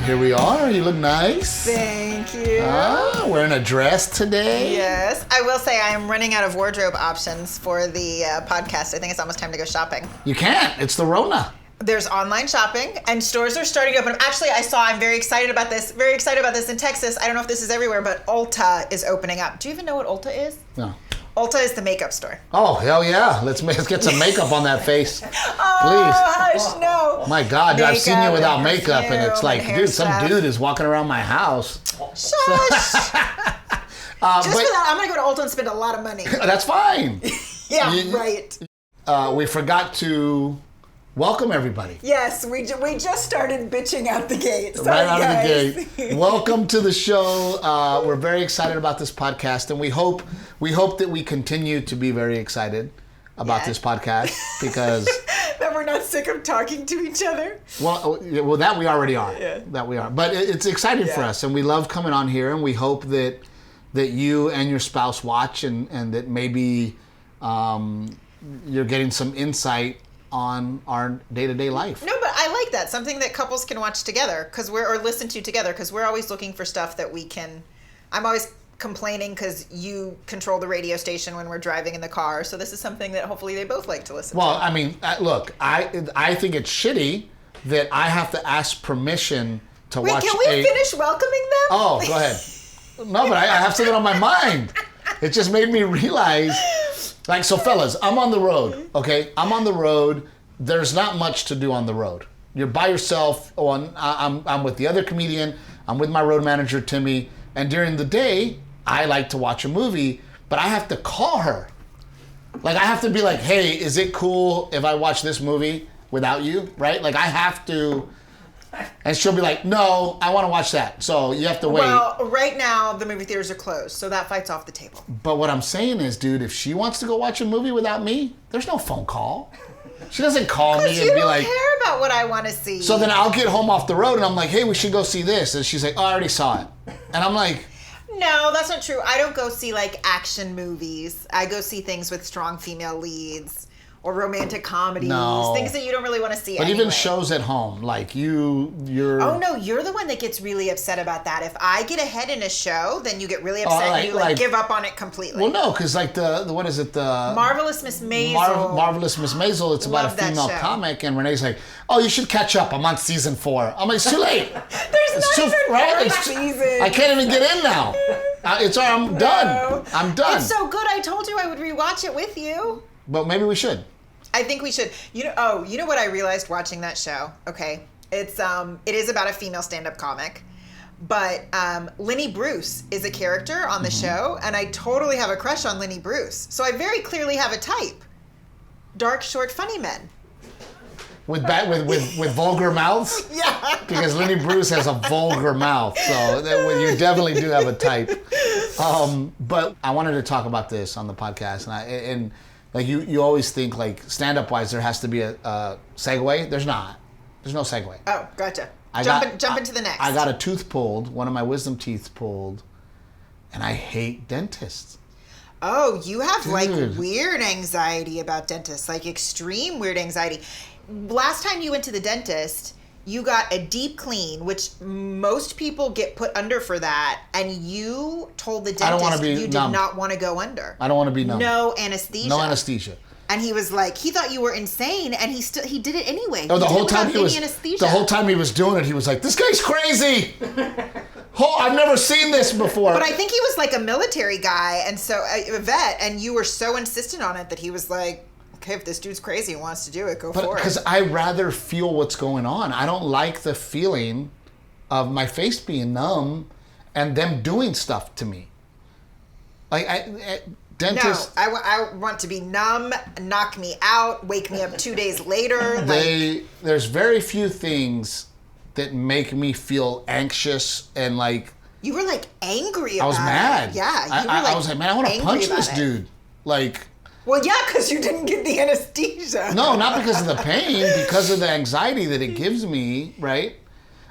Here we are. You look nice. Thank you. Wearing a dress today. Yes. I will say I am running out of wardrobe options for the podcast. I think it's almost time to go shopping. You can't. It's the Rona. There's online shopping and stores are starting to open. Actually, I'm very excited about this. Very excited about this in Texas. I don't know if this is everywhere, but Ulta is opening up. Do you even know what Ulta is? No. Ulta is the makeup store. Oh, hell yeah. Let's get some makeup on that face. Oh, Please. hush, no. My God, I've seen you without and makeup, and it's like, dude, some stuff. dude is walking around my house. Shush. Just for that, I'm going to go to Ulta and spend a lot of money. That's fine. Yeah, right. We forgot to welcome everybody. Yes, we just started bitching out the gate. Sorry, Right out guys. of the gate. Welcome to the show. We're very excited about this podcast, and we hope that we continue to be very excited about this podcast because that we're not sick of talking to each other. well, that we already are. Yeah. That we are. But it's exciting for us, and we love coming on here, and we hope that you and your spouse watch, and that maybe you're getting some insight on our day-to-day life. No, but I like that. Something that couples can watch together or listen to together, because we're always looking for stuff that we can. I'm always complaining because you control the radio station when we're driving in the car. So this is something that hopefully they both like to listen to. Well, I mean, look, I think it's shitty that I have to ask permission to watch. Wait, can we finish welcoming them? Oh, go ahead. No, but I have something on my mind. It just made me realize. Like, so fellas, I'm on the road, okay? I'm on the road. There's not much to do on the road. You're by yourself. I'm with the other comedian. I'm with my road manager, Timmy. And during the day, I like to watch a movie, but I have to call her. Like, I have to be like, hey, is it cool if I watch this movie without you, right? Like, I have to. And she'll be like, no, I want to watch that. So you have to wait. Well, right now, the movie theaters are closed, so that fight's off the table. But what I'm saying is, dude, if she wants to go watch a movie without me, there's no phone call. She doesn't call me and be like... you don't care about what I want to see. So then I'll get home off the road and I'm like, hey, we should go see this. And she's like, oh, I already saw it. And I'm like... No, that's not true. I don't go see, like, action movies. I go see things with strong female leads. Or romantic comedies, things that you don't really want to see But anyway. even shows at home, like you're... Oh, no, you're the one that gets really upset about that. If I get ahead in a show, then you get really upset and you give up on it completely. Well, no, because like the what is it? The Marvelous Miss Maisel. Marvelous Miss Maisel. It's about a female comic, and Renee's like, oh, you should catch up. I'm on season 4. I'm like, it's too late. There's not even 4 seasons. I can't even get in now. It's all right, I'm done. I'm done. It's so good. I told you I would rewatch it with you. But maybe we should. I think we should. You know what I realized watching that show? Okay. It is about a female stand-up comic. But Lenny Bruce is a character on the show, and I totally have a crush on Lenny Bruce. So I very clearly have a type. Dark, short, funny men. With vulgar mouths? Yeah. Because Lenny Bruce has a vulgar mouth, so you definitely do have a type. But I wanted to talk about this on the podcast, and like you always think like stand-up wise there has to be a segue. There's not. There's no segue. Oh, gotcha. Jump into the next. I got a tooth pulled, one of my wisdom teeth pulled, and I hate dentists. Oh, you have like weird anxiety about dentists, like extreme weird anxiety. Last time you went to the dentist, you got a deep clean, which most people get put under for that, and you told the dentist you did not want to go under. I don't want to be numb. No anesthesia. No anesthesia. And he was like, he thought you were insane, and he did it anyway. Oh, the whole time he was doing it, he was like, "This guy's crazy." I've never seen this before. But I think he was like a military guy, and so a vet, and you were so insistent on it that he was like, okay, if this dude's crazy and wants to do it, go for it. Because I rather feel what's going on. I don't like the feeling of my face being numb and them doing stuff to me. Like, dentists... No, I want to be numb, knock me out, wake me up 2 days later. There's very few things that make me feel anxious and like... You were like angry about it. I was mad. Yeah. I was like, man, I want to punch this dude. Like... Well, yeah, because you didn't get the anesthesia. No, not because of the pain, because of the anxiety that it gives me, right?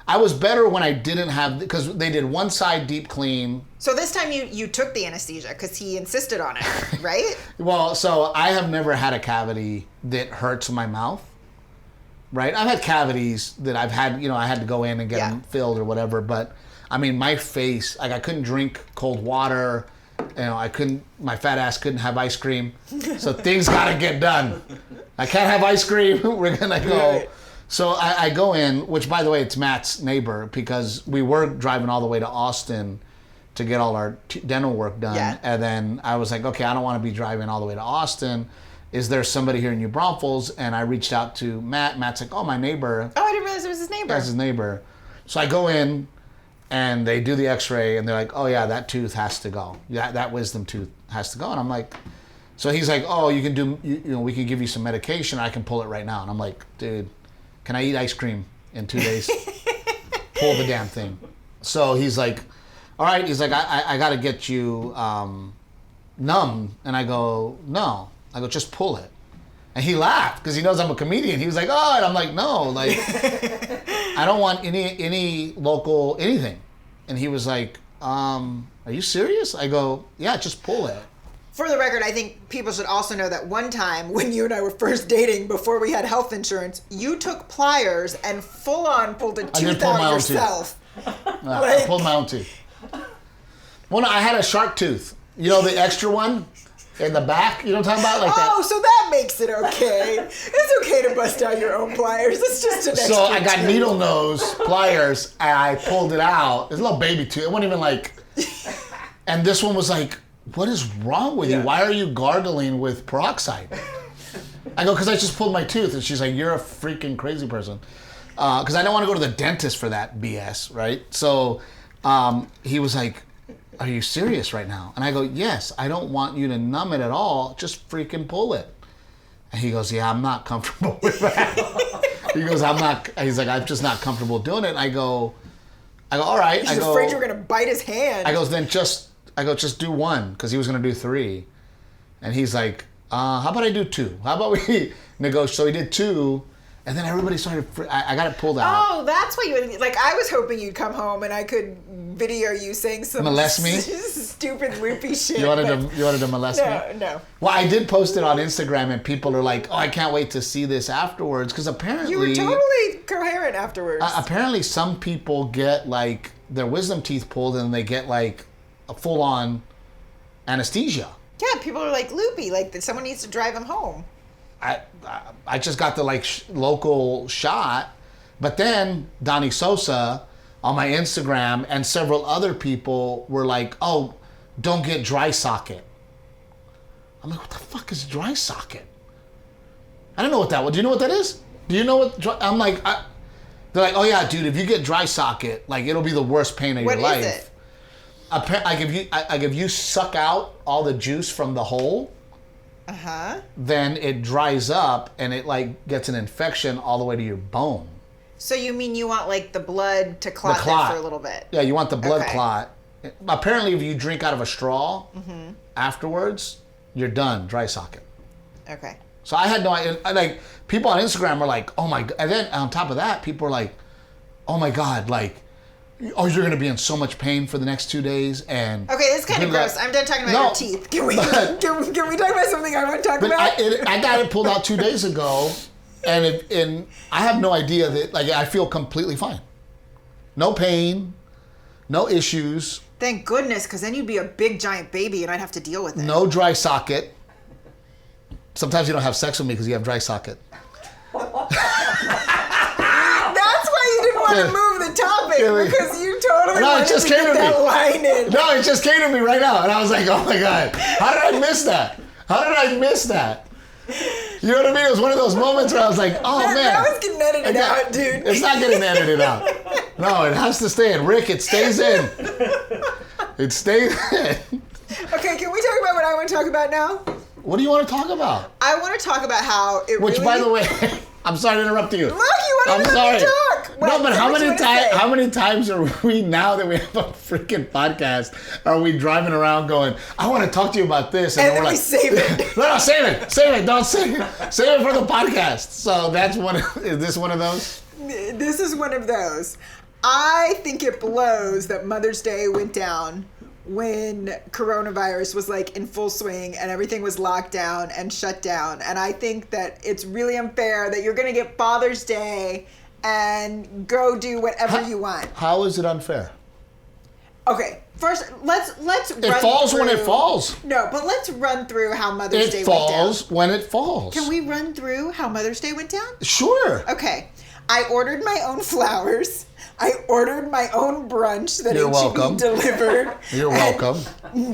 I was better when I didn't have, because they did one side deep clean. So this time you took the anesthesia because he insisted on it, right? Well, so I have never had a cavity that hurts my mouth. right? I've had cavities that I've had, I had to go in and get them filled or whatever. But I mean, my face, like I couldn't drink cold water. My fat ass couldn't have ice cream. So things got to get done. I can't have ice cream. We're going to go. Right. So I go in, which by the way, it's Matt's neighbor, because we were driving all the way to Austin to get all our dental work done. Yeah. And then I was like, okay, I don't want to be driving all the way to Austin. Is there somebody here in New Braunfels? And I reached out to Matt. Matt's like, oh, my neighbor. Oh, I didn't realize it was his neighbor. That's his neighbor. So I go in and they do the x-ray and they're like, oh yeah, that tooth has to go. Yeah, that wisdom tooth has to go. And I'm like, so he's like, oh, you can do, we can give you some medication. I can pull it right now. And I'm like, dude, can I eat ice cream in 2 days? Pull the damn thing. So he's like, all right. He's like, I got to get you numb. And I go, no. I go, just pull it. And he laughed because he knows I'm a comedian. He was like, oh, and I'm like, no, like, I don't want any local anything. And he was like, are you serious? I go, yeah, just pull it. For the record, I think people should also know that one time when you and I were first dating, before we had health insurance, you took pliers and full on pulled a tooth out yourself. I pulled my own tooth. Well, no, I had a shark tooth. You know, the extra one in the back? You know what I'm talking about? Like that. Oh, so that makes it okay. It's okay to bust out your own pliers. It's just an extra So I got needle nose pliers and I pulled it out. It's a little baby tooth. It wasn't even like... And this one was like, what is wrong with you? Why are you gargling with peroxide? I go, because I just pulled my tooth. And she's like, you're a freaking crazy person. Because I don't want to go to the dentist for that BS, right? So he was like, are you serious right now? And I go, yes, I don't want you to numb it at all. Just freaking pull it. And he goes, yeah, I'm not comfortable with that. He's like, I'm just not comfortable doing it. And I go, all right. He's afraid you're going to bite his hand. I go, just do one, because he was going to do 3. And he's like, how about I do 2? How about we negotiate? So he did 2. And then everybody started, I got it pulled out. Oh, that's why you, like, I was hoping you'd come home and I could video you saying some molest me? Stupid loopy shit. You wanted to molest me? No. Well, I did post it on Instagram and people are like, oh, I can't wait to see this afterwards. Because apparently... You were totally coherent afterwards. Apparently some people get, like, their wisdom teeth pulled and they get, like, a full-on anesthesia. Yeah, people are, like, loopy. Like, someone needs to drive them home. I just got the local shot, but then Donnie Sosa on my Instagram and several other people were like, oh, don't get dry socket. I'm like, what the fuck is dry socket? I don't know what that was. Do you know what that is? Do you know what? I'm like, they're like, oh yeah, dude, if you get dry socket, like it'll be the worst pain of your life. What is it? If you suck out all the juice from the hole, then it dries up and it like gets an infection all the way to your bone. So you mean you want like the blood to clot there for a little bit? Yeah, you want the blood clot. Apparently, if you drink out of a straw afterwards, you're done. Dry socket. Okay. So I had no idea. Like people on Instagram were like, "Oh my god!" And then on top of that, people were like, "Oh my god!" Like, "Oh, you're gonna be in so much pain for the next 2 days." And okay, it's kind of gross. I'm done talking about your teeth. Can we talk about something I want to talk about? I got it pulled out 2 days ago, and I have no idea that like I feel completely fine. No pain, no issues. Thank goodness, because then you'd be a big giant baby, and I'd have to deal with it. No dry socket. Sometimes you don't have sex with me because you have dry socket. That's why you didn't want to move the topic, because you totally wanted to get that line in. No, it just came to me right now, and I was like, oh my god, how did I miss that? You know what I mean? It was one of those moments where I was like, oh man. That was getting edited out, dude. It's not getting edited out. No, it has to stay in. Rick, it stays in. It stays in. Okay, can we talk about what I want to talk about now? What do you want to talk about? I want to talk about how it Which, by the way, I'm sorry to interrupt you. Look, you want to let me talk. No, but how many times are we, now that we have a freaking podcast, are we driving around going, I want to talk to you about this, and then we're like, save it. No, save it. Don't save it. Save it for the podcast. So that's is this one of those? This is one of those. I think it blows that Mother's Day went down when coronavirus was like in full swing and everything was locked down and shut down. And I think that it's really unfair that you're going to get Father's Day and go do whatever you want. How is it unfair? Okay, first let's run It falls through, when it falls. No, but let's run through how Mother's Day It went down. falls when it falls. Can we run through how Mother's Day went down? Sure. Okay. I ordered my own flowers. I ordered my own brunch that You're H-E-B welcome. delivered. You're welcome.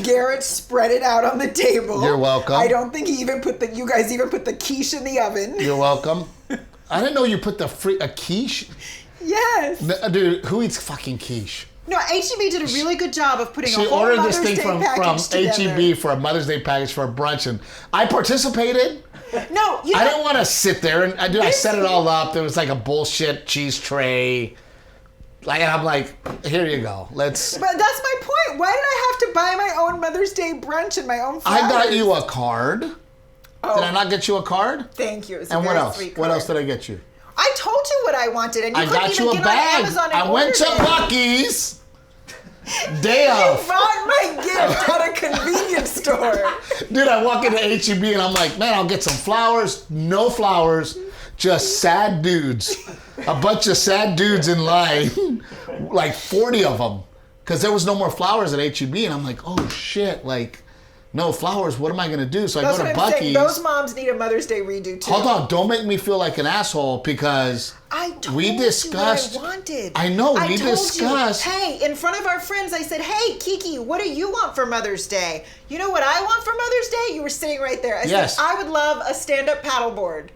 Garrett spread it out on the table. You're welcome. I don't think you guys even put the quiche in the oven. You're welcome. I didn't know you put a quiche. Yes. Dude, who eats fucking quiche? No, H-E-B did a really good job of putting a She whole ordered Mother's this thing Day from package together. H-E-B for a Mother's Day package for a brunch, and I participated. No, you know, I didn't want to sit there, and I set it all up. There was like a bullshit cheese tray. Like, and I'm like, here you go. Let's. But that's my point. Why did I have to buy my own Mother's Day brunch and my own flowers? I got you a card. Oh, Did I not get you a card? thank you. It was a And what very else? sweet What card. else did I get you? I told you what I wanted, and you I couldn't got even you a get bag. on Amazon and I went to order it. Buc-ee's. Day You off. bought my gift at a convenience store. Dude, I walk into H-E-B and I'm like, man, I'll get some flowers. No flowers. Just sad dudes. A bunch of sad dudes in line. Like 40 of them. Because there was no more flowers at H-E-B. And I'm like, oh shit. Like, no flowers. What am I going to do? So That's I go what to I'm saying. Buc-ee's. Those moms need a Mother's Day redo too. Hold on. Don't make me feel like an asshole because I told we discussed. you what I wanted. I know, I we told discussed. You, hey, in front of our friends, I said, hey, Kiki, what do you want for Mother's Day? You know what I want for Mother's Day? You were sitting right there. I Yes. said, I would love a stand-up paddleboard.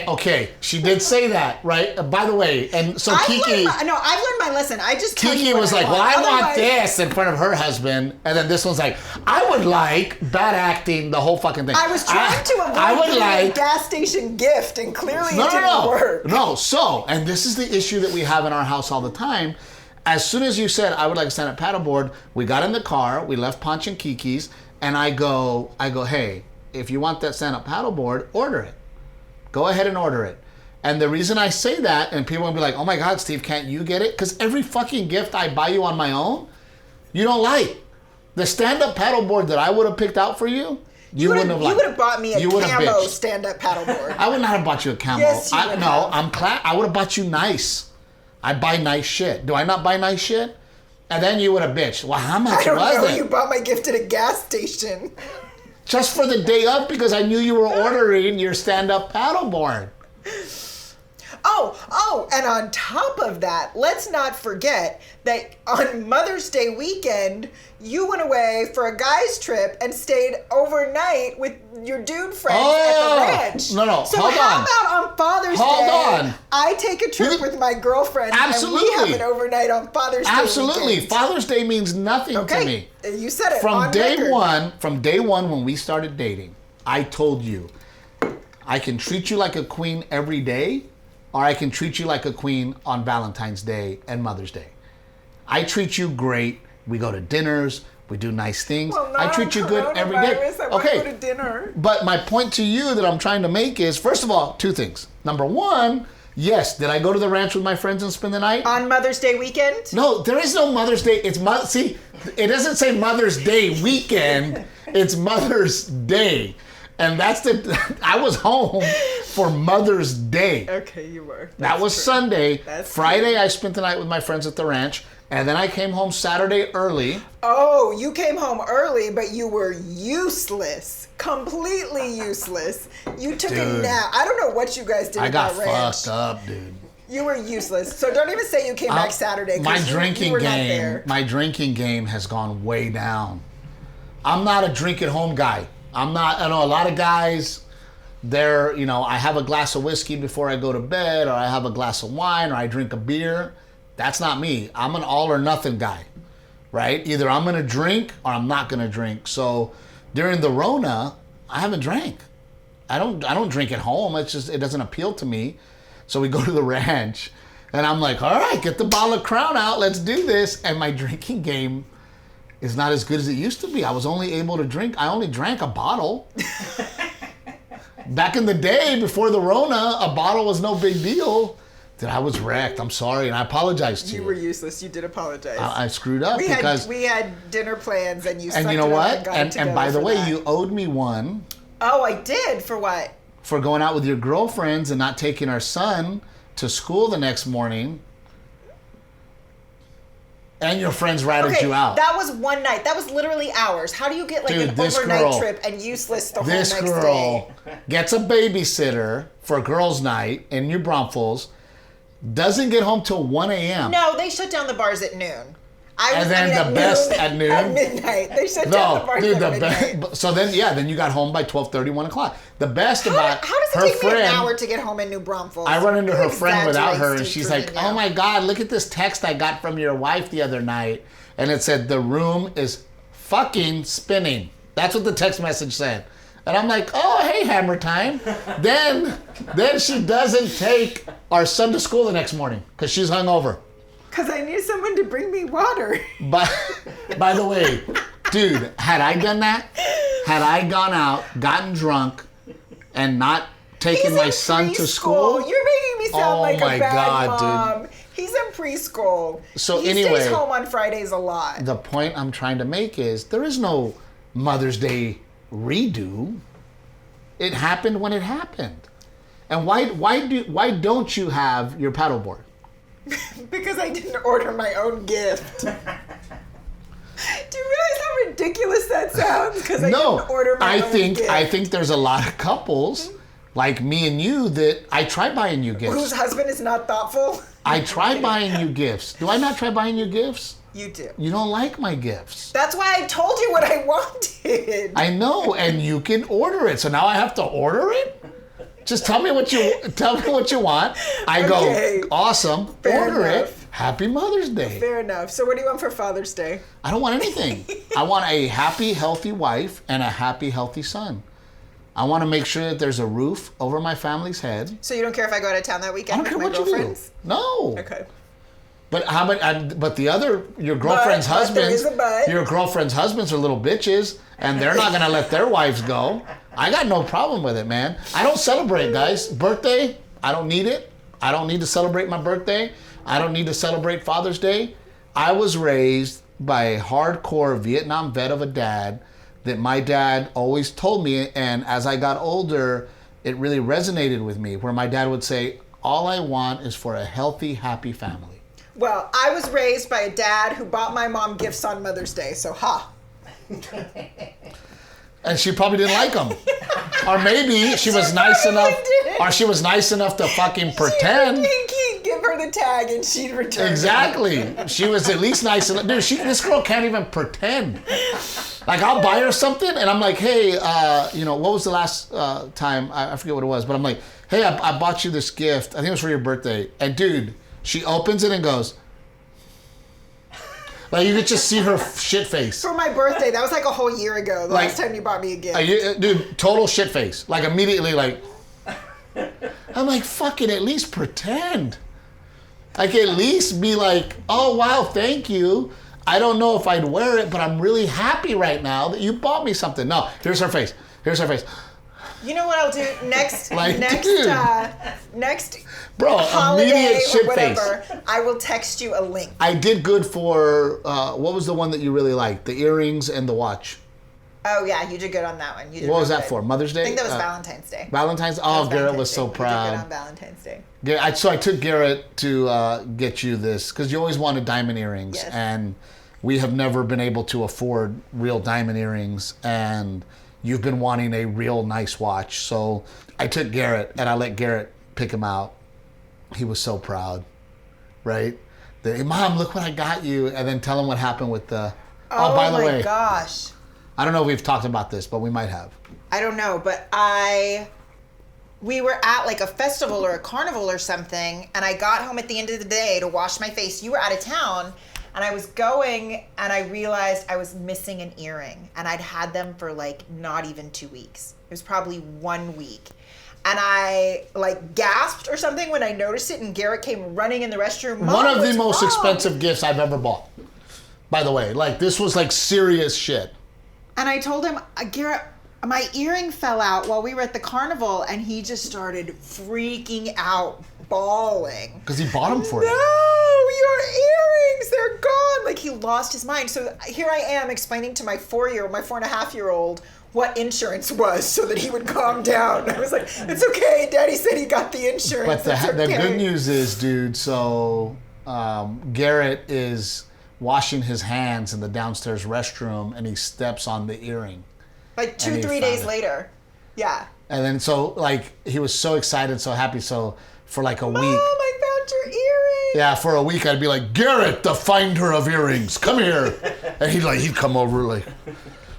Okay, she did say that, right? By the way, and so Kiki. I've learned my lesson. I just tell Kiki you what was like, well, I want Otherwise- this in front of her husband. And then this one's like, I would like bad acting, the whole fucking thing. I was trying to avoid I would giving like. a gas station gift, and clearly it No, didn't work. No, so, and this is the issue that we have in our house all the time. As soon as you said, I would like a stand-up paddleboard, we got in the car, we left Ponch and Kiki's, and I go, hey, if you want that stand-up paddleboard, order it. Go ahead and order it. And the reason I say that, and people will be like, oh my God, Steve, can't you get it? Because every fucking gift I buy you on my own, you don't like. The stand-up paddleboard that I would have picked out for you, you wouldn't have liked. You would have bought me a You would have camo bitched. stand-up paddleboard. I would not have bought you a camo. Yes, you would No, have. I would have bought you nice. I buy nice shit. Do I not buy nice shit? And then you would have bitched. Well, how much I don't was know. it? You bought my gift at a gas station. Just for the day of because I knew you were ordering your stand-up paddleboard. Oh, and on top of that, let's not forget that on Mother's Day weekend, you went away for a guy's trip and stayed overnight with your dude friends at the ranch. No, So hold how on. about on Father's Hold Day, on. I take a trip with my girlfriend Absolutely. and we have an overnight on Father's Day Absolutely. weekend. Father's Day means nothing to me. You said it From on day record. one when we started dating, I told you, I can treat you like a queen every day, or I can treat you like a queen on Valentine's Day and Mother's Day. I treat you great. We go to dinners. We do nice things. Well, not I treat on you good every day. coronavirus. I want to go to dinner. But my point to you that I'm trying to make is, first of all, two things. Number one, yes, did I go to the ranch with my friends and spend the night? On Mother's Day weekend? No, there is no Mother's Day. See, it doesn't say Mother's Day weekend. It's Mother's Day. And I was home for Mother's Day. Okay, you were. That was true. Sunday. That's Friday, I spent the night with my friends at the ranch. And then I came home Saturday early. Oh, you came home early, but you were useless. Completely useless. You took a Dude. nap. I don't know what you guys did I at got that ranch. fucked up, dude. You were useless. So don't even say you came back Saturday. 'cause My you drinking were not there. drinking game has gone way down. I'm not a drink at home guy. I know a lot of guys, I have a glass of whiskey before I go to bed, or I have a glass of wine, or I drink a beer. That's not me. I'm an all or nothing guy, right? Either I'm gonna drink or I'm not gonna drink. So during the Rona, I haven't drank. I don't drink at home. It's just, it doesn't appeal to me. So we go to the ranch and I'm like, all right, get the bottle of Crown out. Let's do this. And my drinking game is not as good as it used to be. I was only able to drink. I only drank a bottle. Back in the day, before the Rona, a bottle was no big deal. Dude, I was wrecked. I'm sorry, and I apologize to you. You were useless. You did apologize. I screwed up we because had dinner plans, and you. And you know what? And by the way, you owed me one. Oh, I did. For what? For going out with your girlfriends and not taking our son to school the next morning. And your friends ratted you out. That was one night. That was literally hours. How do you get like an overnight trip and useless the whole next day? This girl gets a babysitter for girls' night in New Braunfels, doesn't get home till 1 a.m. No, they shut down the bars at noon. At noon? At midnight. They shut down the bars at midnight. So then you got home by 12:30, 1 o'clock. The best about how does it her take friend, me an hour to get home in New Braunfels? I run into her friend without her, and she's like, Treviño. "Oh my God, look at this text I got from your wife the other night." And it said, "The room is fucking spinning." That's what the text message said. And I'm like, "Oh, hey, hammer time." Then she doesn't take our son to school the next morning because she's hungover. Because I need someone to bring me water. But, by the way, dude, had I done that, had I gone out, gotten drunk, and not taken my son to school. You're making me sound like a bad mom. Dude. He's in preschool. So he anyway, stays home on Fridays a lot. The point I'm trying to make is there is no Mother's Day redo. It happened when it happened. And why don't you have your paddleboard? Because I didn't order my own gift. Do you realize how ridiculous that sounds? Because I didn't order my own gift. I think there's a lot of couples like me and you that I try buying you gifts. Whose husband is not thoughtful? I try buying you gifts. Do I not try buying you gifts? You do. You don't like my gifts. That's why I told you what I wanted. I know, and you can order it. So now I have to order it? Just tell me what you want. I go, awesome. Fair order enough. it. Happy Mother's Day. Fair enough. So what do you want for Father's Day? I don't want anything. I want a happy, healthy wife and a happy, healthy son. I want to make sure that there's a roof over my family's head. So you don't care if I go out of town that weekend with my girlfriends? No. Okay. But how about? But the other, your girlfriend's husbands, your girlfriend's husbands are little bitches, and they're not gonna let their wives go. I got no problem with it, man. I don't celebrate, guys. Birthday, I don't need it. I don't need to celebrate my birthday. I don't need to celebrate Father's Day. I was raised by a hardcore Vietnam vet of a dad that my dad always told me, and as I got older, it really resonated with me, where my dad would say, all I want is for a healthy, happy family. Well, I was raised by a dad who bought my mom gifts on Mother's Day, so ha. And she probably didn't like them. Or maybe she was nice enough, or she was nice enough to fucking pretend. He'd give her the tag and she'd return Exactly. it. She was at least nice enough. Dude, this girl can't even pretend. Like, I'll buy her something, and I'm like, hey, what was the last time? I forget what it was, but I'm like, hey, I bought you this gift. I think it was for your birthday. And dude, she opens it and goes, like, you could just see her shit face. For my birthday, that was like a whole year ago, the last time you bought me a gift. Dude, total shit face. Like, immediately, like, I'm like, fucking at least pretend. Like, at least be like, oh, wow, thank you. I don't know if I'd wear it, but I'm really happy right now that you bought me something. No, here's her face. Here's her face. You know what I'll do next? Like, next bro, holiday immediate shit or whatever. face. I will text you a link. I did good for what was the one that you really liked? The earrings and the watch. Oh yeah, you did good on that one. You did what was good. that for? Mother's Day? I think that was Valentine's Day. Valentine's. Oh, Garrett was so proud. You did good on Valentine's Day. So I took Garrett to get you this because you always wanted diamond earrings, yes. And we have never been able to afford real diamond earrings, and you've been wanting a real nice watch. So I took Garrett and I let Garrett pick him out. He was so proud, right? Hey, Mom, look what I got you, and then tell him what happened with the. Oh, by the way, gosh. I don't know if we've talked about this, but we might have. I don't know, but we were at like a festival or a carnival or something, and I got home at the end of the day to wash my face. You were out of town, and I was going, and I realized I was missing an earring, and I'd had them for like not even 2 weeks. It was probably 1 week. And I like gasped or something when I noticed it, and Garrett came running in the restroom. One of the most expensive gifts I've ever bought. By the way, like this was like serious shit. And I told him, Garrett, my earring fell out while we were at the carnival, and he just started freaking out, bawling. Because he bought them for you. No, your earrings, they're gone. Like, he lost his mind. So here I am explaining to my 4.5-year-old what insurance was so that he would calm down. I was like, it's okay. Daddy said he got the insurance. But the good news is, dude, so Garrett is washing his hands in the downstairs restroom, and he steps on the earring. Like 2-3 days later. Yeah. And then so, like, he was so excited, so happy. So for like a week. Mom, I found your earring. Yeah, for a week I'd be like, Garrett, the finder of earrings, come here. And he'd come over like,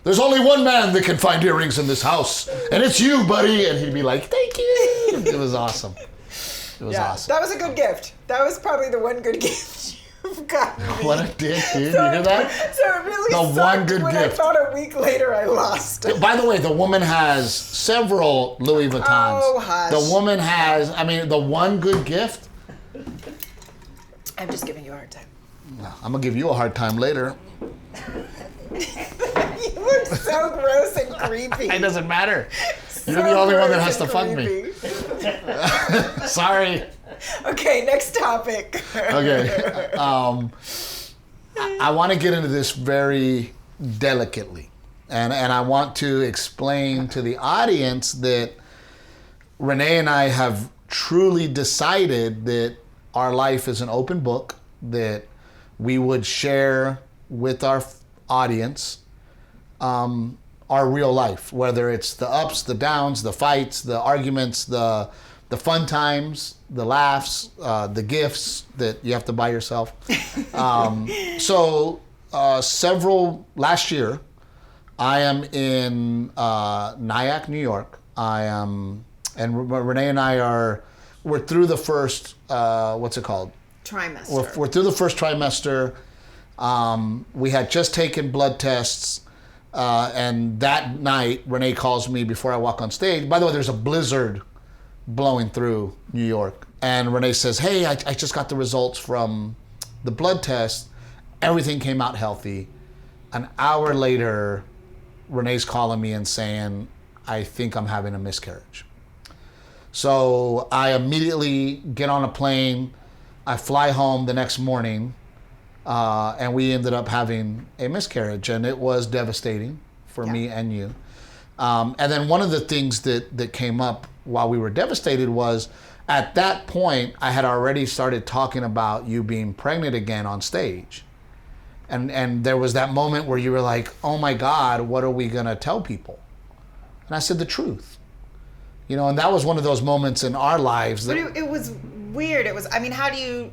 there's only one man that can find earrings in this house, and it's you, buddy. And he'd be like, thank you. It was awesome. It was awesome. That was a good gift. That was probably the one good gift you've gotten me. What a dick, dude. You hear that? So it really The sucked one good when gift. I thought a week later I lost it. By the way, the woman has several Louis Vuittons. Oh, hush. The woman has, the one good gift. I'm just giving you a hard time. I'm going to give you a hard time later. You look so gross and creepy. It doesn't matter. You're the only one that has to fuck me. Sorry. Okay, next topic. Okay. I want to get into this very delicately. And I want to explain to the audience that Renae and I have truly decided that our life is an open book, that we would share with our audience our real life, whether it's the ups, the downs, the fights, the arguments, the fun times, the laughs, the gifts that you have to buy yourself. Last year, I am in Nyack, New York. And Renae and I we're through the first, what's it called? Trimester. We're through the first trimester. We had just taken blood tests. And that night, Renae calls me before I walk on stage. By the way, there's a blizzard blowing through New York. And Renae says, hey, I just got the results from the blood test. Everything came out healthy. An hour later, Renae's calling me and saying, I think I'm having a miscarriage. So I immediately get on a plane. I fly home the next morning. And we ended up having a miscarriage, and it was devastating for me and you. And then one of the things that came up while we were devastated was, at that point, I had already started talking about you being pregnant again on stage. And there was that moment where you were like, oh my God, what are we gonna tell people? And I said the truth. And that was one of those moments in our lives. But it was weird. It was, how do you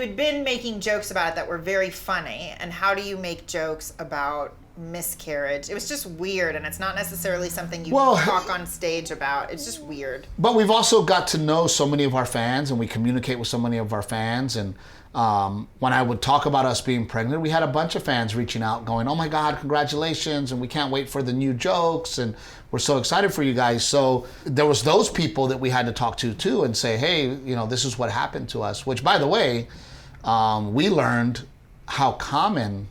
had been making jokes about it that were very funny, and how do you make jokes about miscarriage? It was just weird, and it's not necessarily something you talk on stage about. It's just weird. But we've also got to know so many of our fans, and we communicate with so many of our fans, and when I would talk about us being pregnant, we had a bunch of fans reaching out going, oh my God, congratulations, and we can't wait for the new jokes, and we're so excited for you guys. So there was those people that we had to talk to too and say, hey, this is what happened to us, which, by the way, we learned how common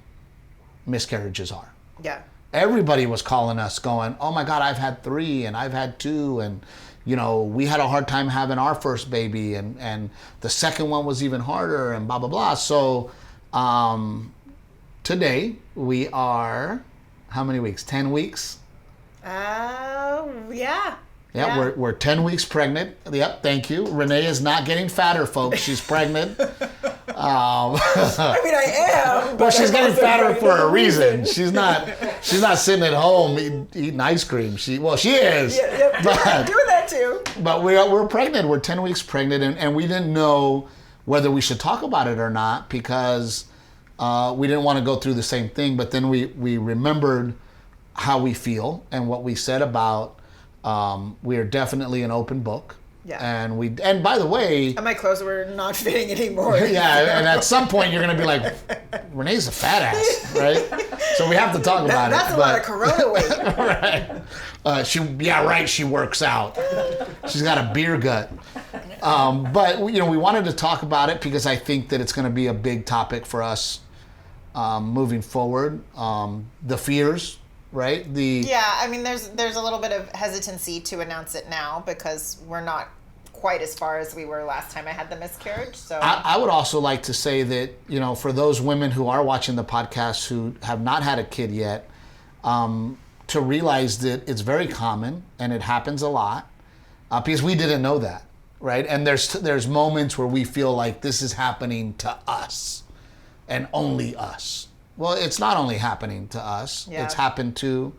miscarriages are. Yeah. Everybody was calling us going, oh my God, I've had 3 and I've had 2, and we had a hard time having our first baby, and the second one was even harder, and blah, blah, blah. So today we are, how many weeks? 10 weeks? Yeah. Yeah, we're 10 weeks pregnant. Yep, thank you. Renae is not getting fatter, folks. She's pregnant. I am. Well, she's getting fatter for a reason. She's not sitting at home eating ice cream. She is. Yeah, but, doing that too. But we're pregnant. We're 10 weeks pregnant, and we didn't know whether we should talk about it or not, because we didn't want to go through the same thing. But then we remembered how we feel and what we said about we are definitely an open book. Yeah. And by the way, and my clothes were not fitting anymore. Yeah, and at some point you're going to be like, Renae's a fat ass, right? So we have to talk about that's it. That's a lot of Corona weight. Right. She works out. She's got a beer gut. But we wanted to talk about it because I think that it's going to be a big topic for us moving forward. The fears right? Yeah, I mean, there's a little bit of hesitancy to announce it now because we're not quite as far as we were last time I had the miscarriage. So I would also like to say that, you know, for those women who are watching the podcast who have not had a kid yet, to realize that it's very common and it happens a lot, because we didn't know that, right? And there's moments where we feel like this is happening to us and only us. Well, it's not only happening to us. Yeah. It's happened to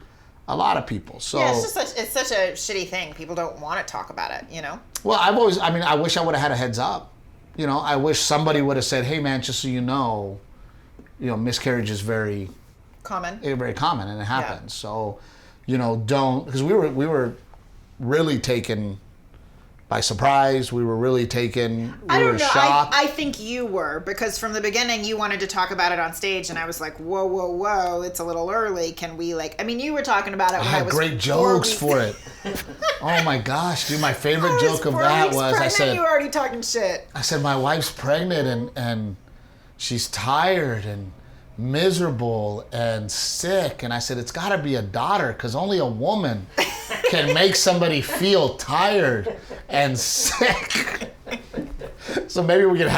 a lot of people. So yeah, it's such a shitty thing. People don't want to talk about it, you know? Well, I wish I would have had a heads up. You know, I wish somebody would have said, hey man, just so you know, miscarriage is very common. Very common, and it happens. Yeah. So, you know, don't, because we were really taken by surprise. We were really taken. We were shocked. I think you were, because from the beginning you wanted to talk about it on stage, and I was like, whoa, it's a little early. Can we you were talking about it when I was great jokes for it. Oh my gosh, dude! My favorite joke of that was I said, you were already talking shit. I said my wife's pregnant and she's tired and miserable and sick, and I said it's got to be a daughter because only a woman can make somebody feel tired and sick. So maybe we can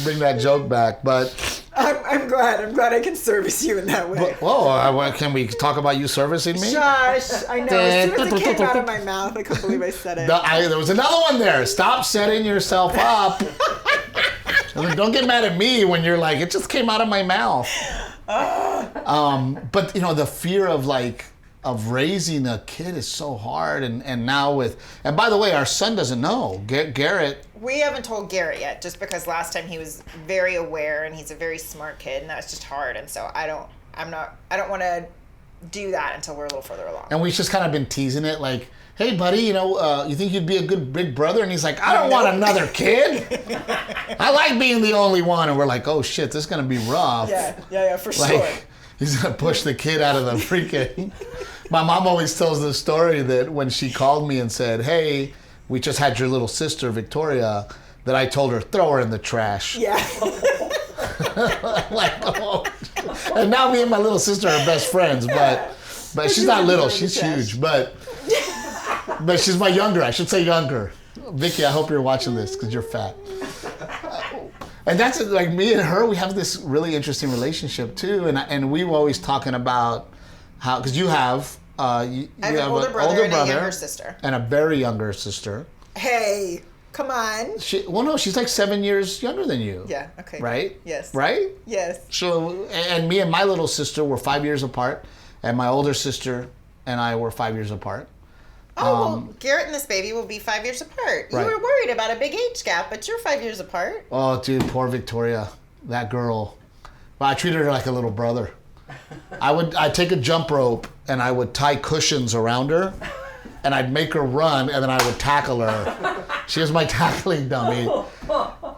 bring that joke back, but I'm glad I can service you in that way. Can we talk about you servicing me? Shush, I know. As soon as it came out of my mouth, I couldn't believe I said it. There was another one there. Stop setting yourself up. Don't get mad at me when you're like, it just came out of my mouth. But the fear of raising a kid is so hard, and now and by the way, our son doesn't know. Garrett. We haven't told Garrett yet, just because last time he was very aware, and he's a very smart kid, and that's just hard. And so I don't want to do that until we're a little further along. And we've just kind of been teasing it, like, hey, buddy, you think you'd be a good big brother? And he's like, I don't want another kid. I like being the only one. And we're like, oh, shit, this is going to be rough. Yeah, for sure. He's going to push the kid out of the freaking... My mom always tells the story that when she called me and said, hey, we just had your little sister, Victoria, that I told her, throw her in the trash. Yeah. And now me and my little sister are best friends, but she's not little, she's huge, but she's my younger, I should say younger. Vicky, I hope you're watching this because you're fat. And that's like me and her, we have this really interesting relationship too, and we were always talking about how, because you have I have an older brother and a younger sister. And a very younger sister. Hey, come on. She's like 7 years younger than you. Yeah, okay. Right? Yes. Right? Yes. So, and me and my little sister were 5 years apart, and my older sister and I were 5 years apart. Well, Garrett and this baby will be 5 years apart. You were worried about a big age gap, but you're 5 years apart. Oh, dude, poor Victoria. That girl. Well, I treated her like a little brother. I'd take a jump rope and I would tie cushions around her and I'd make her run and then I would tackle her. She was my tackling dummy.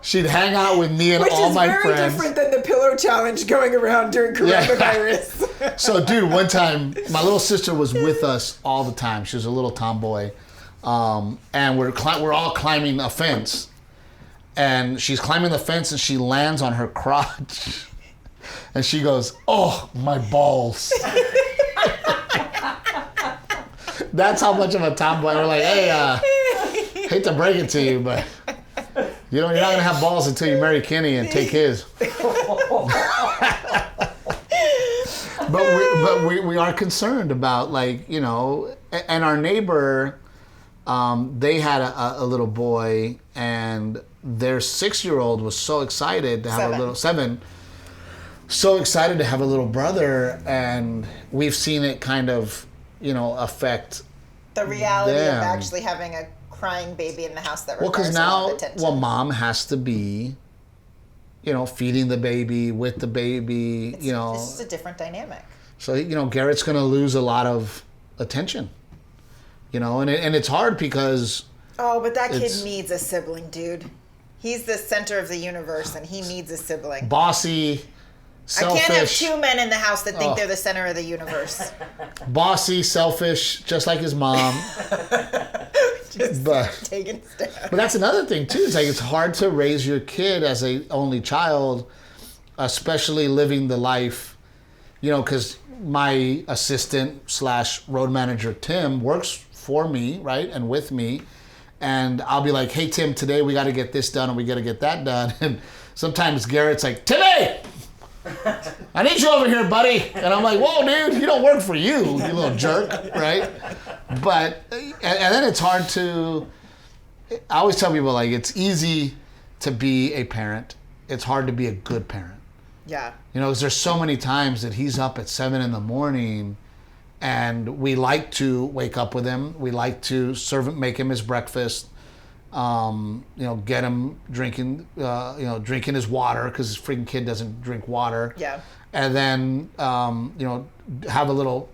She'd hang out with me and all my friends. Which is very different than the pillow challenge going around during coronavirus. Yeah. So, dude, one time, my little sister was with us all the time. She was a little tomboy. And we're all climbing a fence. And she's climbing the fence and she lands on her crotch. And she goes, oh, my balls. That's how much of a tomboy. We're like, hey, hate to break it to you, but you're not going to have balls until you marry Kenny and take his. But we are concerned about, and our neighbor, they had a little boy, and their 6-year-old was so excited to have so excited to have a little brother, and we've seen it kind of, affect the reality of actually having a crying baby in the house that requires a lot of attention. Mom has to be, feeding the baby, with the baby, It's just a different dynamic. So, Garrett's going to lose a lot of attention, and it's hard because... Oh, but that kid needs a sibling, dude. He's the center of the universe, and he needs a sibling. Bossy... Selfish. I can't have two men in the house that think they're the center of the universe. Bossy, selfish, just like his mom. Taking steps. But that's another thing too. It's hard to raise your kid as a only child, especially living the life, because my assistant / road manager, Tim, works for me, right? And with me. And I'll be like, hey, Tim, today we got to get this done and we got to get that done. And sometimes Garrett's like, Timmy, I need you over here, buddy. And I'm like, whoa, dude, you don't work for you little jerk, right? But, and then it's hard to, I always tell people, like, it's easy to be a parent. It's hard to be a good parent. Yeah. You know, 'cause there's so many times that he's up at 7 a.m. and we like to wake up with him. We like to make him his breakfast. Get him drinking, drinking his water because his freaking kid doesn't drink water. Yeah. And then, have a little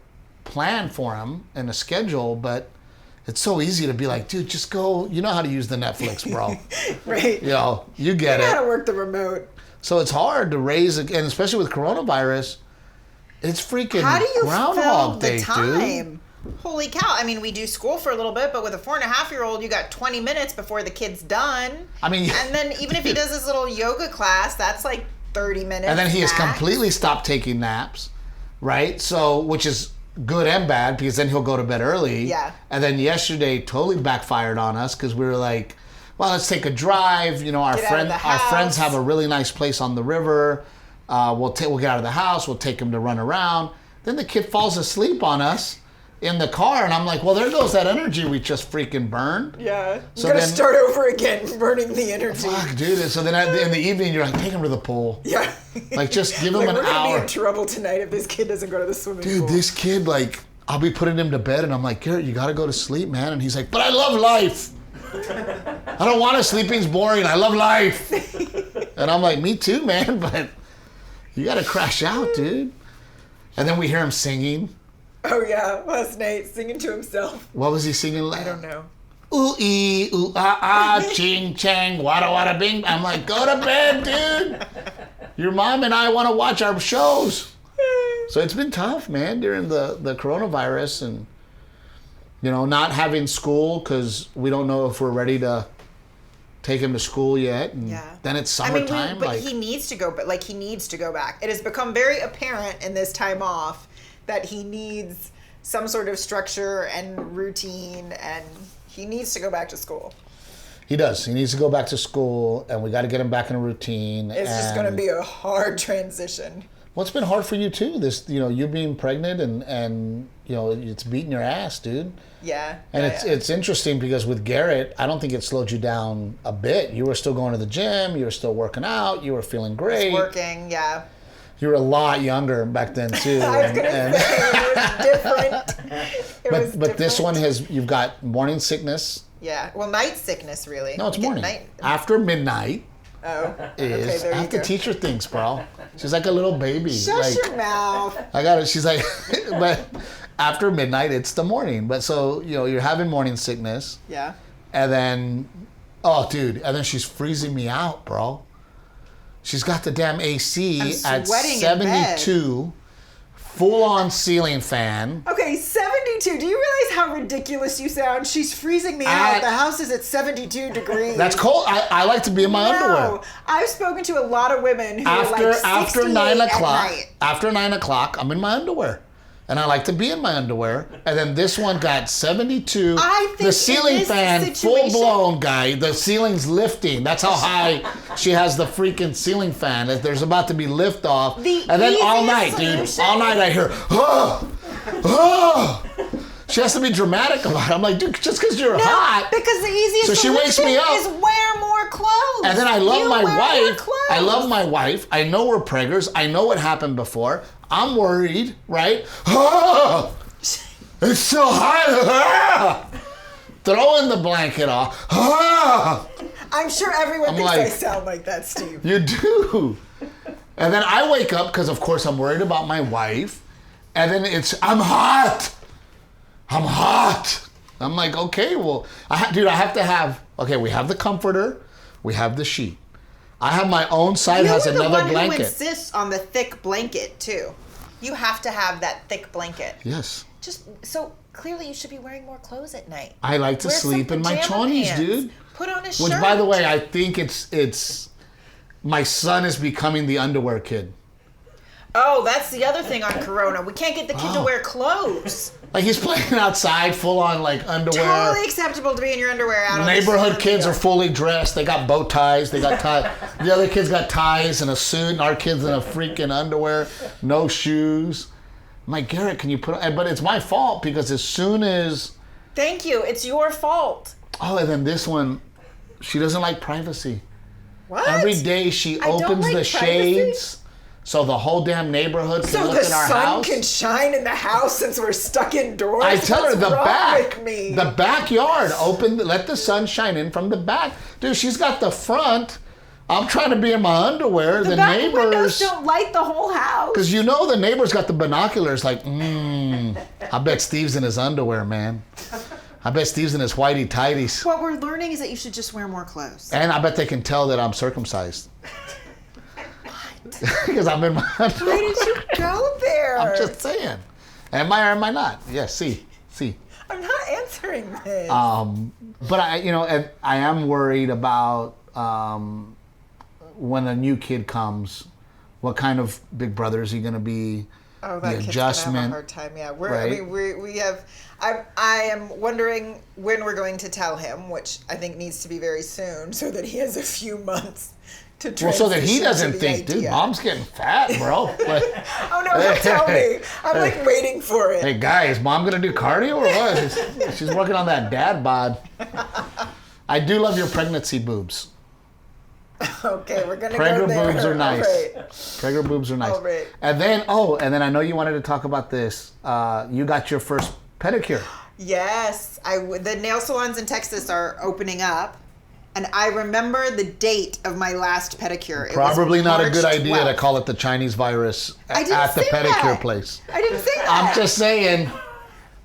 plan for him and a schedule. But it's so easy to be like, dude, just go. You know how to use the Netflix, bro. Right. You get it. You know how to work the remote. So it's hard to raise, and especially with coronavirus, it's freaking How do you Groundhog fill Day, the time? dude. Holy cow. I mean, we do school for a little bit, but with a 4.5-year-old, you got 20 minutes before the kid's done. I mean, and then even if he does his little yoga class, that's like 30 minutes. And then he has max. completely stopped taking naps, right? So, which is good and bad because then he'll go to bed early. Yeah. And then yesterday totally backfired on us because we were like, well, let's take a drive. You know, our friends have a really nice place on the river. We'll get out of the house. We'll take him to run around. Then the kid falls asleep on us in the car, and I'm like, well, there goes that energy we just freaking burned. Yeah. So you gotta start over again, burning the energy. Fuck, dude. And so then in the evening, you're like, take him to the pool. Yeah. Like, just give him an we're gonna hour. be in trouble tonight if this kid doesn't go to the swimming pool. Dude, this kid, like, I'll be putting him to bed, and I'm like, Garrett, you gotta go to sleep, man. And he's like, but I love life. I don't want to. Sleeping's boring. I love life. And I'm like, me too, man, but you gotta crash out, dude. And then we hear him singing. Oh, yeah. Last night, singing to himself. What was he singing? I don't know. Ooh-ee, ooh-ah-ah, ching-chang, wada-wada bing. I'm like, go to bed, dude. Your mom and I want to watch our shows. So it's been tough, man, during the coronavirus and, not having school because we don't know if we're ready to take him to school yet. And then it's summertime. But he needs to go. But he needs to go back. It has become very apparent in this time off that he needs some sort of structure and routine, and he needs to go back to school. He does. He needs to go back to school, and we got to get him back in a routine. It's just going to be a hard transition. Well, it's been hard for you too. This, you being pregnant and it's beating your ass, dude. Yeah. And it's interesting because with Garrett, I don't think it slowed you down a bit. You were still going to the gym. You were still working out. You were feeling great. Working, yeah. You were a lot younger back then too. I was going to say, it was different. But this one you've got morning sickness. Yeah. Well, night sickness, really. No, it's morning. After midnight. Oh. I have to teach her things, bro. She's like a little baby. Shut your mouth. I got it. She's like, but after midnight, it's the morning. But so, you're having morning sickness. Yeah. And then, oh, dude. And then she's freezing me out, bro. She's got the damn AC at 72, full-on ceiling fan. Okay, 72. Do you realize how ridiculous you sound? She's freezing me out. The house is at 72 degrees. That's cold. I like to be in my underwear. I've spoken to a lot of women who are like 68 after 9 o'clock. At night. After 9 o'clock, I'm in my underwear. And I like to be in my underwear. And then this one got 72. I think the ceiling fan, situation, full blown, guy. The ceiling's lifting. That's how high she has the freaking ceiling fan. There's about to be lift off. And then all night, dude. All night I hear, oh, oh. She has to be dramatic about it. I'm like, dude, just because you're hot. Because the easiest solution is wear more clothes. And then I love my wife. I love my wife. I know we're preggers. I know what happened before. I'm worried, right? Oh, it's so hot. Ah! Throwing the blanket off. Ah! I'm sure everyone thinks I sound like that, Steve. You do. And then I wake up because, of course, I'm worried about my wife. And then I'm hot. I'm hot. I'm like, okay, well, I have to have, we have the comforter. We have the sheet. I have my own side has another blanket. You're the one who insists on the thick blanket, too. You have to have that thick blanket. Yes. Just so clearly you should be wearing more clothes at night. I like to sleep in my chonies, dude. Put on a shirt. Which, by the way, I think it's my son is becoming the underwear kid. Oh, that's the other thing on Corona. We can't get the kid to wear clothes. Like he's playing outside, full on like underwear. Totally acceptable to be in your underwear out. Neighborhood kids are fully dressed. They got bow ties. They got the other kids got ties and a suit, and our kids in a freaking underwear, no shoes. I'm like, Garrett, can you put? But it's my fault because as soon as. Thank you. It's your fault. Oh, and then this one, she doesn't like privacy. What? Every day she opens the shades. So the whole damn neighborhood can look in our house. So the sun can shine in the house since we're stuck indoors? I tell her the backyard, let the sun shine in from the back. Dude, she's got the front. I'm trying to be in my underwear. The back neighbors windows don't light the whole house. Because the neighbor's got the binoculars like, I bet Steve's in his underwear, man. I bet Steve's in his whitey tighties. What we're learning is that you should just wear more clothes. And I bet they can tell that I'm circumcised. Because I'm in my underwear. Why did you go there? I'm just saying. Am I or am I not? Yes, see. I'm not answering this. But I am worried about when a new kid comes, what kind of big brother is he going to be? Oh, that kid's gonna have a hard time. Yeah, I am wondering when we're going to tell him, which I think needs to be very soon, so that he has a few months to transition. Well, so that he doesn't think, dude, mom's getting fat, bro. Like, oh no, don't tell me. I'm like waiting for it. Hey guys, mom gonna do cardio or what? She's working on that dad bod. I do love your pregnancy boobs. Okay, we're gonna Pregger go there. boobs are nice. Right. Pregger boobs are nice. All right. And then I know you wanted to talk about this. You got your first pedicure. Yes, the nail salons in Texas are opening up, and I remember the date of my last pedicure. Probably not a good March idea 12th. to call it the Chinese virus at the say pedicure that. place. I didn't say that. I'm just saying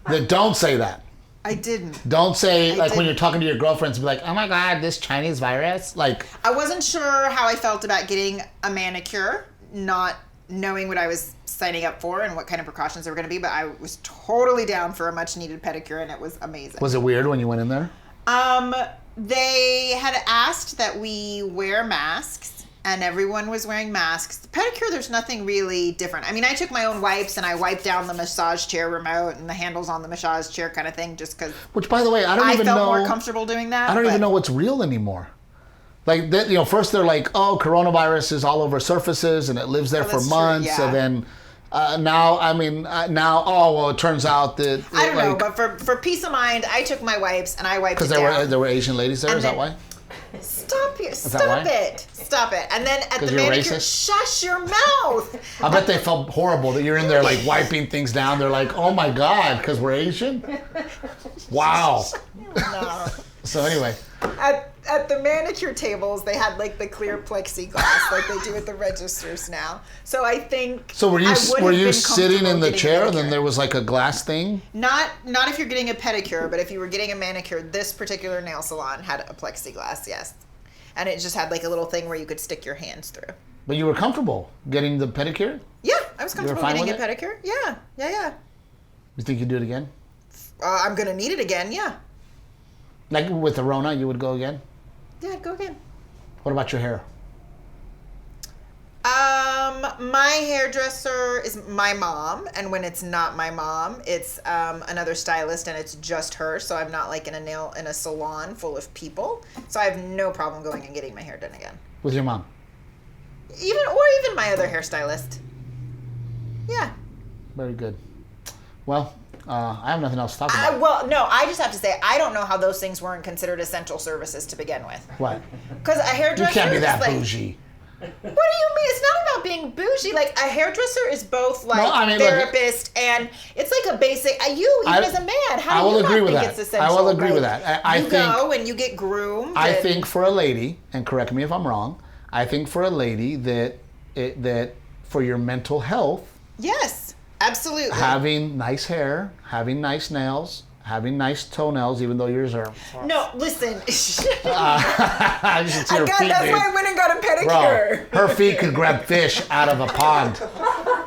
that don't say that. I didn't. Don't say, when you're talking to your girlfriends, be like, oh my God, this Chinese virus. Like, I wasn't sure how I felt about getting a manicure, not knowing what I was signing up for and what kind of precautions there were going to be, but I was totally down for a much needed pedicure, and it was amazing. Was it weird when you went in there? They had asked that we wear masks, and everyone was wearing masks. The pedicure, there's nothing really different. I mean, I took my own wipes, and I wiped down the massage chair remote and the handles on the massage chair kind of thing, just because. Which, by the way, I felt more comfortable doing that. I don't even know what's real anymore. Like, first they're like, oh, coronavirus is all over surfaces, and it lives there for months, true, yeah. and then. It turns out that... I don't know, but for peace of mind, I took my wipes and I wiped it down. Because there were Asian ladies there, is that why? Stop it. And then at the manicure, shush your mouth. I bet they felt horrible that you're in there like wiping things down. They're like, oh my God, because we're Asian? Wow. No. So anyway. At the manicure tables, they had like the clear plexiglass like they do at the registers now. So I think. So were you sitting in the chair and then there was like a glass thing? Not if you're getting a pedicure, but if you were getting a manicure, this particular nail salon had a plexiglass, yes. And it just had like a little thing where you could stick your hands through. But you were comfortable getting the pedicure? Yeah, I was comfortable getting a pedicure. Yeah. You think you'd do it again? I'm going to need it again, yeah. Like with the Rona, you would go again? Yeah, I'd go again. What about your hair? My hairdresser is my mom, and when it's not my mom, it's another stylist, and it's just her. So I'm not like in a salon full of people. So I have no problem going and getting my hair done again. With your mom? Even my other hairstylist. Yeah. Very good. Well, I have nothing else to talk about. I just have to say, I don't know how those things weren't considered essential services to begin with. What? Because a hairdresser. You can't be that like, bougie. What do you mean? It's not about being bougie. Like, a hairdresser is both therapist and it's like a basic. As a man, how do you not think it's essential? I will agree with that. I think go and you get groomed. I think for a lady, and correct me if I'm wrong, I think for a lady that for your mental health. Yes, absolutely. Having nice hair, having nice nails, having nice toenails, even though yours are. No, listen. You should see her feet, that's why I went and got a pedicure. Bro, her feet could grab fish out of a pond.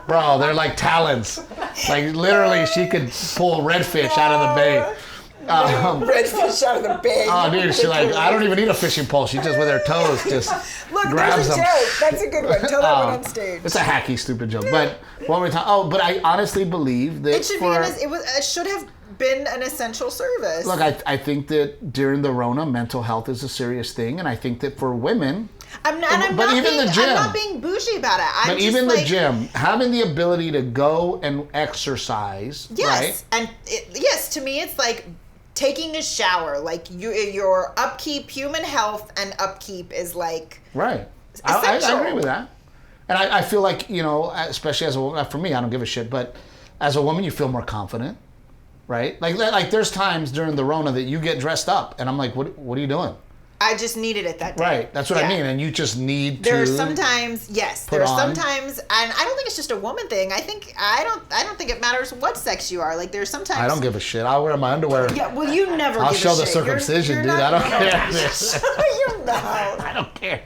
Bro, they're like talons. Like literally, she could pull redfish out of the bay. Redfish out of the bay. Oh, dude, she like, I don't even need a fishing pole. She just with her toes just Look, grabs there's a them. joke. That's a good one. Tell that one on stage. It's a hacky, stupid joke. But one more time. Oh, but I honestly believe that It should it should have been an essential service. Look, I think that during the Rona, mental health is a serious thing, and I think that for women, I'm not being bougie about it. But even the gym, having the ability to go and exercise, yes, right? And yes, to me, it's like taking a shower. Like your upkeep, human health, and upkeep is like right. I agree with that, and I feel like, you know, especially as a woman. For me, I don't give a shit, but as a woman, you feel more confident, right? Like there's times during the Rona that you get dressed up, and I'm like, what are you doing? I just needed it that day. Right, that's what I mean, and you just need There to. are sometimes, yes. There are sometimes, and I don't think it's just a woman thing. I don't think it matters what sex you are. Like there's sometimes. I don't give a shit. I'll wear my underwear. Yeah, well, you never. I'll give show a the shit. circumcision, You're dude. I don't care. You're not. I don't care.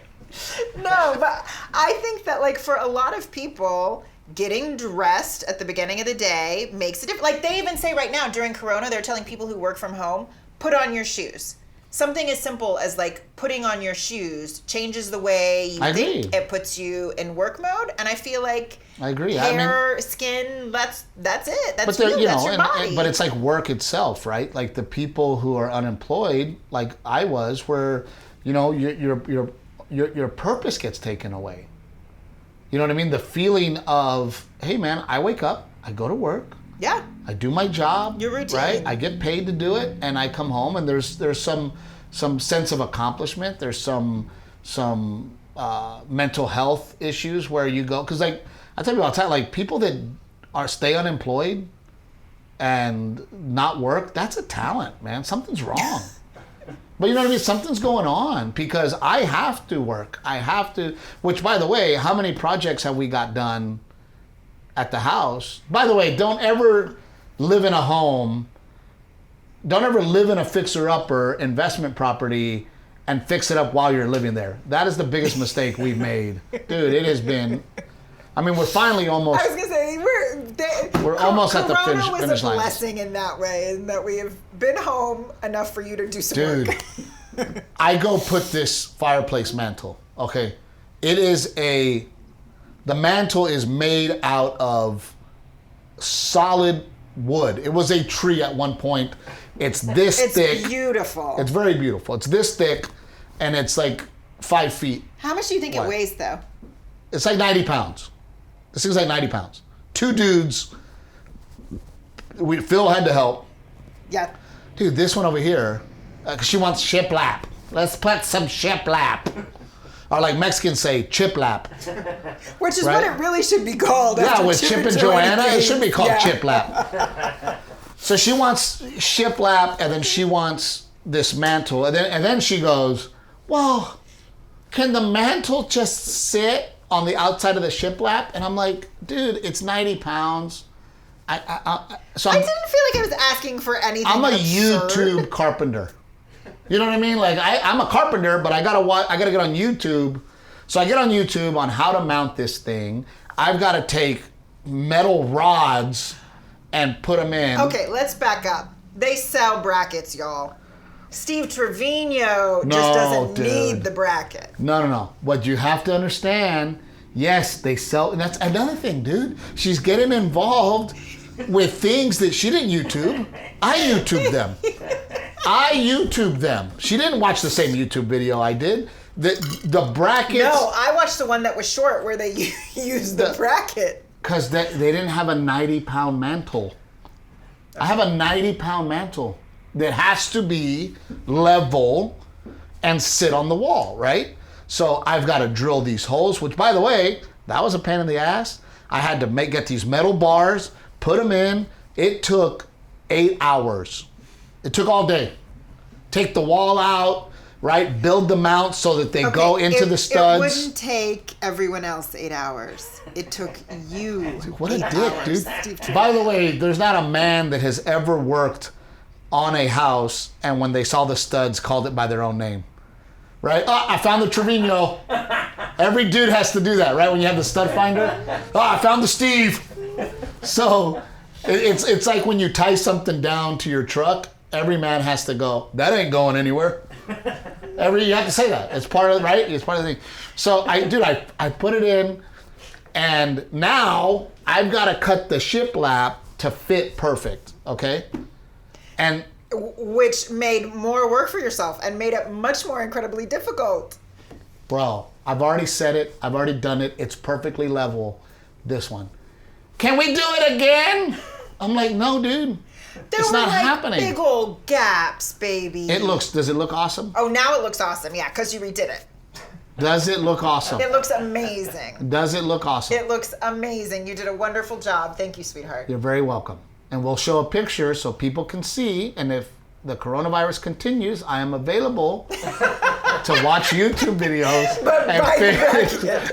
No, but I think that like for a lot of people, getting dressed at the beginning of the day makes a difference. Like they even say right now during Corona, they're telling people who work from home, put on your shoes. Something as simple as like putting on your shoes changes the way you think. It puts you in work mode, and I feel like I agree. Hair, skin, that's it. That's you. You that's know, your body. But it's like work itself, right? Like the people who are unemployed, like I was, where, you know, your purpose gets taken away. You know what I mean? The feeling of, hey man, I wake up, I go to work. Yeah. I do my job. Your routine. Right? I get paid to do it, and I come home, and there's some sense of accomplishment. There's some mental health issues where you go, because like I tell you all the time, like people that stay unemployed and not work, that's a talent, man. Something's wrong. But you know what I mean? Something's going on, because I have to work. I have to, which by the way, how many projects have we got done at the house? By the way, don't ever live in a home, don't ever live in a fixer-upper investment property and fix it up while you're living there. That is the biggest mistake we've made. Dude, it has been, I mean, we're finally almost. I was going to say, we're almost at the finish line. Corona was a blessing in that way, in that we have been home enough for you to do some work. Dude, I go put this fireplace mantle, okay? It is the mantle is made out of solid wood. It was a tree at one point. It's this thick. It's beautiful. It's very beautiful. It's this thick, and it's like 5 feet. How much do you think it weighs, though? It's like 90 pounds. This thing's like 90 pounds. Two dudes. Phil had to help. Yeah. Dude, this one over here, she wants shiplap. Let's put some shiplap. Or like Mexicans say, chiplap. Which is what it really should be called. Yeah, with Chip and Joanna, it should be called chiplap. So she wants shiplap, and then she wants this mantle, and then she goes, well, can the mantle just sit on the outside of the shiplap? And I'm like, dude, it's 90 pounds. I didn't feel like I was asking for anything. I'm a absurd. YouTube carpenter. You know what I mean? Like I'm a carpenter, but I gotta get on YouTube. So I get on YouTube on how to mount this thing. I've got to take metal rods and put them in. Okay, let's back up. They sell brackets, y'all. Steve Trevino just doesn't need the bracket. No. What you have to understand, yes, they sell, and that's another thing, dude. She's getting involved with things that she didn't YouTube. I YouTubed them. She didn't watch the same YouTube video I did. The brackets. No, I watched the one that was short where they used the bracket. Because they didn't have a 90-pound mantle. I have a 90-pound mantle that has to be level and sit on the wall, right? So I've got to drill these holes, which, by the way, that was a pain in the ass. I had to get these metal bars, put them in. It took 8 hours. It took all day. Take the wall out, right? Build the mount so that they go into the studs. It wouldn't take everyone else 8 hours. It took you. What a dick, dude. By the way, there's not a man that has ever worked on a house and when they saw the studs called it by their own name. Right? Oh, I found the Treviño. Every dude has to do that, right? When you have the stud finder. Oh, I found the Steve. So it's like when you tie something down to your truck every man has to go, that ain't going anywhere. You have to say that. It's part of, right? It's part of the thing. So I put it in, and now I've got to cut the shiplap to fit perfect, okay? And which made more work for yourself and made it much more incredibly difficult. Bro, I've already said it. I've already done it. It's perfectly level, this one. Can we do it again? I'm like, no, dude. It's not happening. Big old gaps, baby. Does it look awesome? Oh, now it looks awesome. Yeah, because you redid it. Does it look awesome? It looks amazing. Does it look awesome? It looks amazing. You did a wonderful job. Thank you, sweetheart. You're very welcome. And we'll show a picture so people can see. And if the coronavirus continues, I am available to watch YouTube videos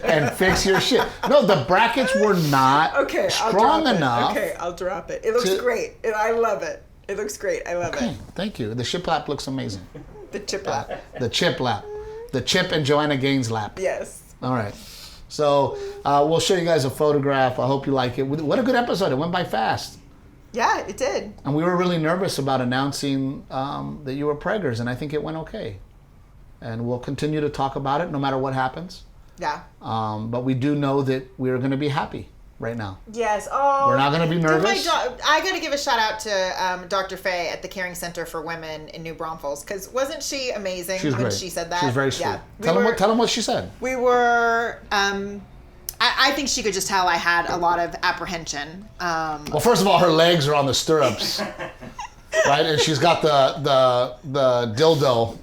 and fix your shit. No, the brackets were not strong enough. Okay, I'll drop it. It looks great. I love it. It looks great. I love it. Thank you. The shiplap looks amazing. The chiplap. The chiplap. The Chip and Joanna Gaines lap. Yes. All right. So we'll show you guys a photograph. I hope you like it. What a good episode. It went by fast. Yeah, it did. And we were really nervous about announcing that you were preggers, and I think it went okay. And we'll continue to talk about it no matter what happens. Yeah. But we do know that we're going to be happy right now. Yes. Oh. We're not going to be nervous. I got to give a shout out to Dr. Faye at the Caring Center for Women in New Braunfels, because wasn't she amazing when she said that? She was very sweet. Yeah. Tell them what she said. We were... I think she could just tell I had a lot of apprehension. Well, first of all, her legs are on the stirrups, right? And she's got the dildo,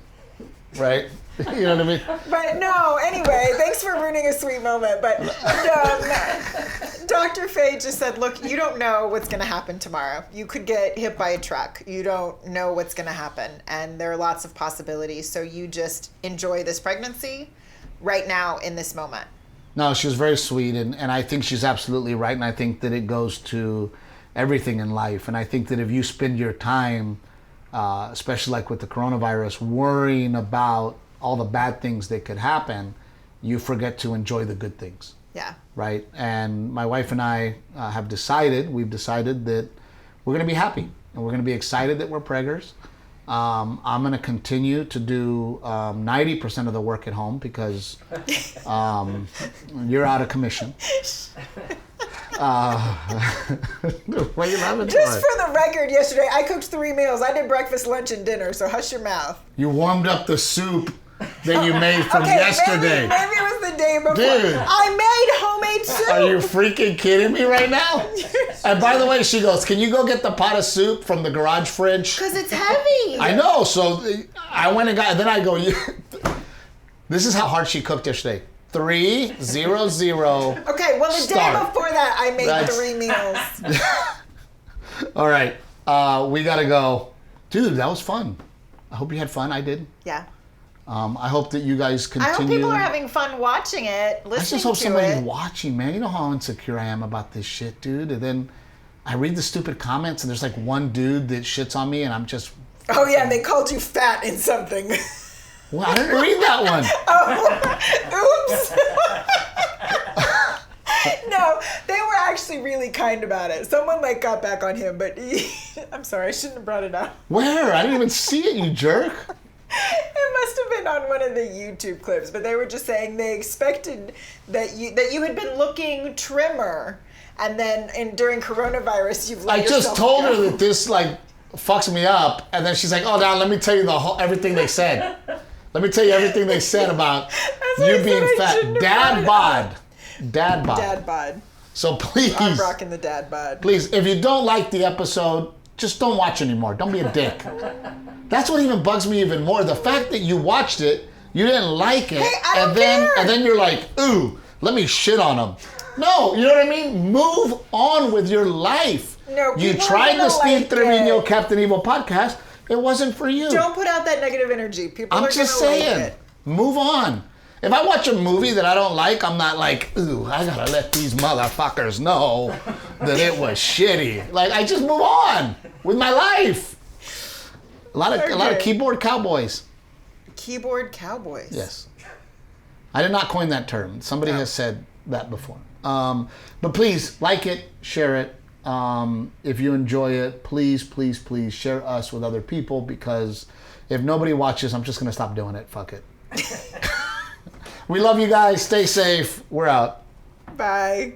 right? You know what I mean? But no, anyway, thanks for ruining a sweet moment. But Dr. Faye just said, look, you don't know what's going to happen tomorrow. You could get hit by a truck. You don't know what's going to happen. And there are lots of possibilities. So you just enjoy this pregnancy right now in this moment. No, she was very sweet, and I think she's absolutely right, and I think that it goes to everything in life. And I think that if you spend your time, especially like with the coronavirus, worrying about all the bad things that could happen, you forget to enjoy the good things. Yeah. Right? And my wife and I we've decided that we're going to be happy, and we're going to be excited that we're preggers. I'm going to continue to do 90% of the work at home because you're out of commission. What are you laughing Just for the record, yesterday I cooked 3 meals. I did breakfast, lunch, and dinner, so hush your mouth. You warmed up the soup that you made from yesterday. Maybe it was the day before. Dude. I made homemade soup. Are you freaking kidding me right now? And by the way, she goes, can you go get the pot of soup from the garage fridge? Because it's heavy. I know. So I went and got, and then I go, this is how hard she cooked yesterday. 300. Okay, well, the day before that, I made 3 meals. All right. We got to go. Dude, that was fun. I hope you had fun. I did. Yeah. I hope that you guys continue. I hope people are having fun watching it, listening to it. I just hope somebody's watching, man. You know how insecure I am about this shit, dude. And then I read the stupid comments, and there's like one dude that shits on me, and I'm just... Oh, yeah, and they called you fat in something. Well, I didn't read that one. Oh, oops. No, they were actually really kind about it. Someone got back on him, but I'm sorry, I shouldn't have brought it up. Where? I didn't even see it, you jerk. It must have been on one of the YouTube clips, but they were just saying they expected that you had been looking trimmer, and then during coronavirus you've let yourself I just told go. her that this fucks me up, and then she's like, "Oh, now let me tell you everything they said. Let me tell you everything they said about you being fat. Dad bod. Dad bod. Dad bod. So please, I'm rocking the dad bod. Please, if you don't like the episode, just don't watch anymore. Don't be a dick. That's what even bugs me even more. The fact that you watched it, you didn't like it, and then you're like, ooh, let me shit on them. No, you know what I mean? Move on with your life. No, you tried the Steve Trevino Captain Evil podcast. It wasn't for you. Don't put out that negative energy. People I'm are just gonna saying, like it. Move on. If I watch a movie that I don't like, I'm not like, ooh, I gotta let these motherfuckers know that it was shitty. I just move on with my life. A lot of keyboard cowboys. Keyboard cowboys. Yes. I did not coin that term. Somebody has said that before. But please like it, share it, If you enjoy it, please, please, please share us with other people, because if nobody watches, I'm just going to stop doing it. Fuck it. We love you guys. Stay safe. We're out. Bye.